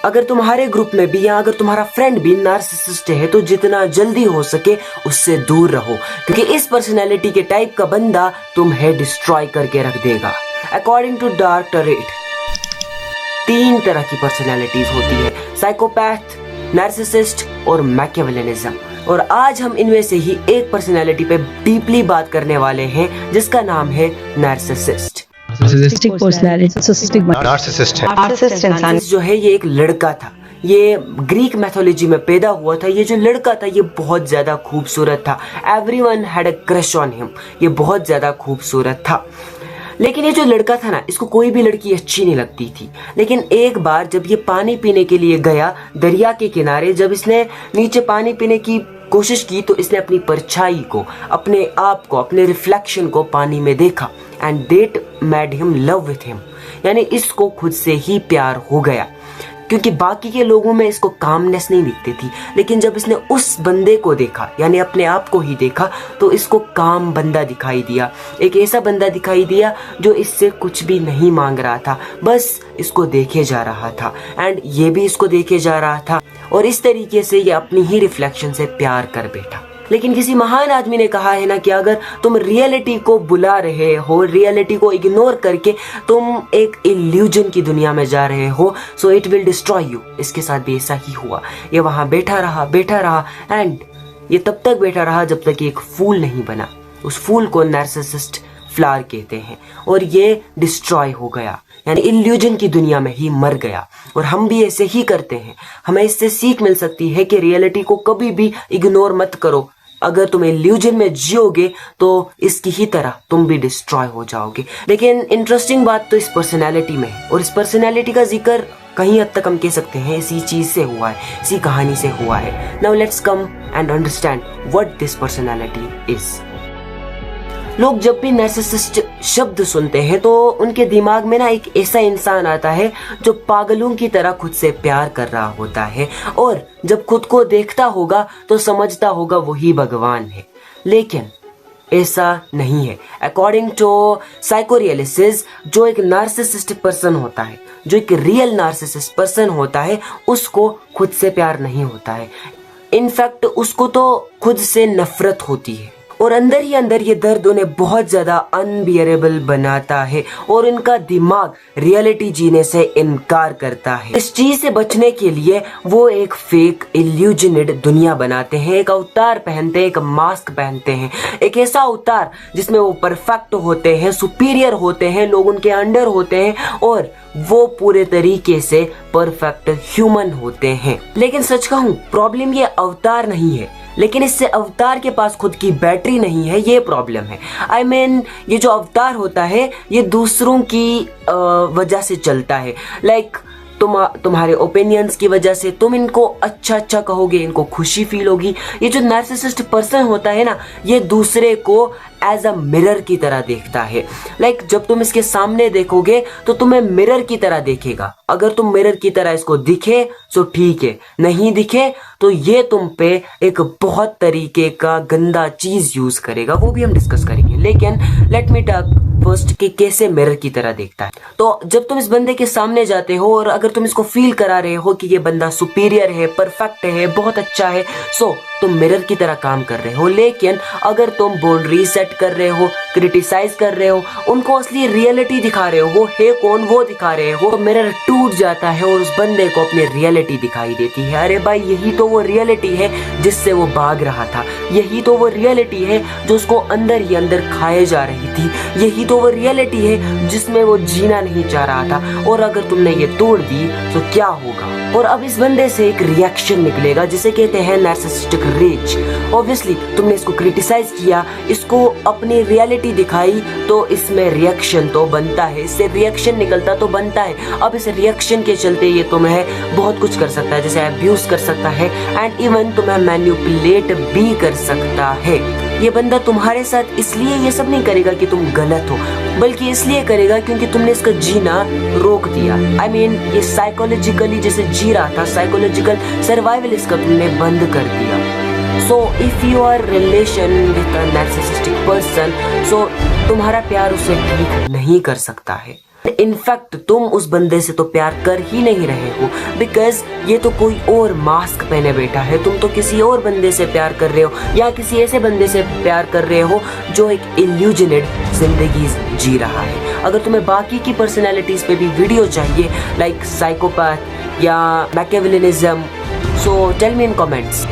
अगर तुम्हारे ग्रुप में भी या अगर तुम्हारा फ्रेंड भी नार्सिसिस्ट है तो जितना जल्दी हो सके उससे दूर रहो, क्योंकि इस पर्सनैलिटी के टाइप का बंदा तुम्हें डिस्ट्रॉय करके रख देगा। अकॉर्डिंग टू डार्क टरेट 3 तरह की पर्सनैलिटीज होती है, साइकोपैथ, नार्सिसिस्ट और मैकियावेलिनिज्म। और आज हम इनमें से ही एक पर्सनैलिटी पे डीपली बात करने वाले हैं जिसका नाम है नार्सिसिस्ट। नार्सिसिस्ट जो है ये एक लड़का था, ये ग्रीक मैथोलॉजी में पैदा हुआ था। ये जो लड़का था ये बहुत ज्यादा खूबसूरत था, everyone had a crush on him, ये बहुत ज्यादा खूबसूरत था। लेकिन ये जो लड़का था ना, इसको कोई भी लड़की अच्छी नहीं लगती थी। लेकिन एक बार जब ये पानी पीने के लिए गया दरिया के किनारे, जब इसने नीचे पानी पीने की कोशिश की तो इसने अपनी परछाई को, अपने आप को, अपने रिफ्लेक्शन को पानी में देखा and that made him love with him, यानी इसको खुद से ही प्यार हो गया। क्योंकि बाकी के लोगों में इसको कामनेस नहीं दिखती थी, लेकिन जब इसने उस बंदे को देखा यानी अपने आप को ही देखा तो इसको काम बंदा दिखाई दिया। एक ऐसा बंदा दिखाई दिया जो इससे कुछ भी नहीं मांग रहा था, बस इसको देखे जा रहा था एंड ये भी इसको देखे जा रहा था, और इस तरीके से ये अपनी ही रिफ्लेक्शन से प्यार कर बैठा। लेकिन किसी महान आदमी ने कहा है ना कि अगर तुम रियलिटी को बुला रहे हो, रियलिटी को इग्नोर करके तुम एक इल्यूजन की दुनिया में जा रहे हो, so it will destroy you. इसके साथ भी ऐसा ही हुआ। ये वहां बैठा रहा एंड ये तब तक बैठा रहा जब तक एक फूल नहीं बना। उस फूल को नार्सिसिस्ट फ्लावर कहते हैं, और ये डिस्ट्रॉय हो गया, यानी इल्यूजन की दुनिया में ही मर गया। और हम भी ऐसे ही करते हैं। हमें इससे सीख मिल सकती है कि रियलिटी को कभी भी इग्नोर मत करो। अगर तुम इल्यूजन में जियोगे तो इसकी ही तरह तुम भी डिस्ट्रॉय हो जाओगे। लेकिन इंटरेस्टिंग बात तो इस पर्सनैलिटी में है, और इस पर्सनैलिटी का जिक्र कहीं हद तक हम कह सकते हैं इसी चीज से हुआ है, इसी कहानी से हुआ है। Now let's come and understand what this personality is. लोग जब भी नार्सिसिस्ट शब्द सुनते हैं तो उनके दिमाग में ना एक ऐसा इंसान आता है जो पागलों की तरह खुद से प्यार कर रहा होता है, और जब खुद को देखता होगा तो समझता होगा वही भगवान है। लेकिन ऐसा नहीं है। अकॉर्डिंग टू साइकोरियलिसिस, जो एक नार्सिसिस्ट पर्सन होता है, जो एक रियल नार्सिसिस्ट पर्सन होता है, उसको खुद से प्यार नहीं होता है। इनफैक्ट उसको तो खुद से नफरत होती है, और अंदर ही अंदर ये दर्द उन्हें बहुत ज्यादा अनबियरेबल बनाता है और उनका दिमाग रियलिटी जीने से इनकार करता है। इस चीज से बचने के लिए वो एक फेक इल्यूजनेड दुनिया बनाते हैं, एक अवतार पहनते हैं, एक मास्क पहनते हैं, एक ऐसा अवतार जिसमें वो परफेक्ट होते हैं, सुपीरियर होते हैं, लोग उनके अंडर होते हैं और वो पूरे तरीके से परफेक्ट ह्यूमन होते हैं। लेकिन सच कहूं, प्रॉब्लम ये अवतार नहीं है, लेकिन इससे अवतार के पास खुद की बैटरी नहीं है, ये प्रॉब्लम है। I mean, ये जो अवतार होता है ये दूसरों की वजह से चलता है। लाइक तुम्हारे ओपिनियंस की वजह से तुम इनको अच्छा कहोगे, इनको खुशी फील होगी। ये जो नार्सिसिस्ट पर्सन होता है ना, ये दूसरे को एज अ मिरर की तरह देखता है। लाइक जब तुम इसके सामने देखोगे तो तुम्हें मिरर की तरह देखेगा। अगर तुम मिरर की तरह इसको दिखे तो ठीक है, नहीं दिखे तो ये तुम पे एक बहुत तरीके का गंदा चीज यूज करेगा, वो भी हम डिस्कस करेंगे। लेकिन लेट मी टॉक फर्स्ट कि कैसे मिरर की तरह देखता है। तो जब तुम इस बंदे के सामने जाते हो और अगर तुम इसको फील करा रहे हो कि ये बंदा सुपीरियर है, परफेक्ट है, बहुत अच्छा है, सो तुम मिरर की तरह काम कर रहे हो। लेकिन अगर तुम बाउंड्री सेट कर रहे हो, क्रिटिसाइज कर रहे हो, उनको असली रियलिटी दिखा रहे हो, वो है कौन वो दिखा रहे हो, तो मिरर टूट जाता है और उस बंदे को अपनी रियलिटी दिखाई देती है। अरे भाई, यही तो वो रियलिटी है जिससे वो भाग रहा था, यही तो वो रियलिटी है जो उसको अंदर ही अंदर खाए जा रही थी, यही तो वो रियलिटी है जिसमें वो जीना नहीं चाह रहा था। और अगर तुमने ये तोड़ दी तो क्या होगा? और अब इस बंदे से एक रिएक्शन निकलेगा जिसे कहते हैं नार्सिसिस्टिक रेज। ऑब्वियसली तुमने इसको क्रिटिसाइज किया, इसको अपनी रियलिटी दिखाई, तो इसमें रिएक्शन तो बनता है, इससे रिएक्शन निकलता तो बनता है। अब इस रिएक्शन के चलते ये तुम्हें बहुत कुछ कर सकता है, जैसे अब्यूज कर सकता है एंड इवन तुम्हें मैनिपुलेट भी कर सकता है। ये बंदा तुम्हारे साथ इसलिए ये सब नहीं करेगा कि तुम गलत हो, बल्कि इसलिए करेगा क्योंकि तुमने इसका जीना रोक दिया। I mean, ये साइकोलॉजिकली जैसे जी रहा था, साइकोलॉजिकल सर्वाइवल इसका तुमने बंद कर दिया। So if you are relation with a narcissistic person, so तुम्हारा प्यार उसे ठीक नहीं कर सकता है। इनफैक्ट तुम उस बंदे से तो प्यार कर ही नहीं रहे हो, बिकॉज ये तो कोई और मास्क पहने बैठा है। तुम तो किसी और बंदे से प्यार कर रहे हो, या किसी ऐसे बंदे से प्यार कर रहे हो जो एक इल्यूजनेड जिंदगी जी रहा है। अगर तुम्हें बाकी की पर्सनैलिटीज पे भी वीडियो चाहिए, लाइक साइकोपैथ या मैकियावेलिनिज्म, सो टेल मी इन कमेंट्स।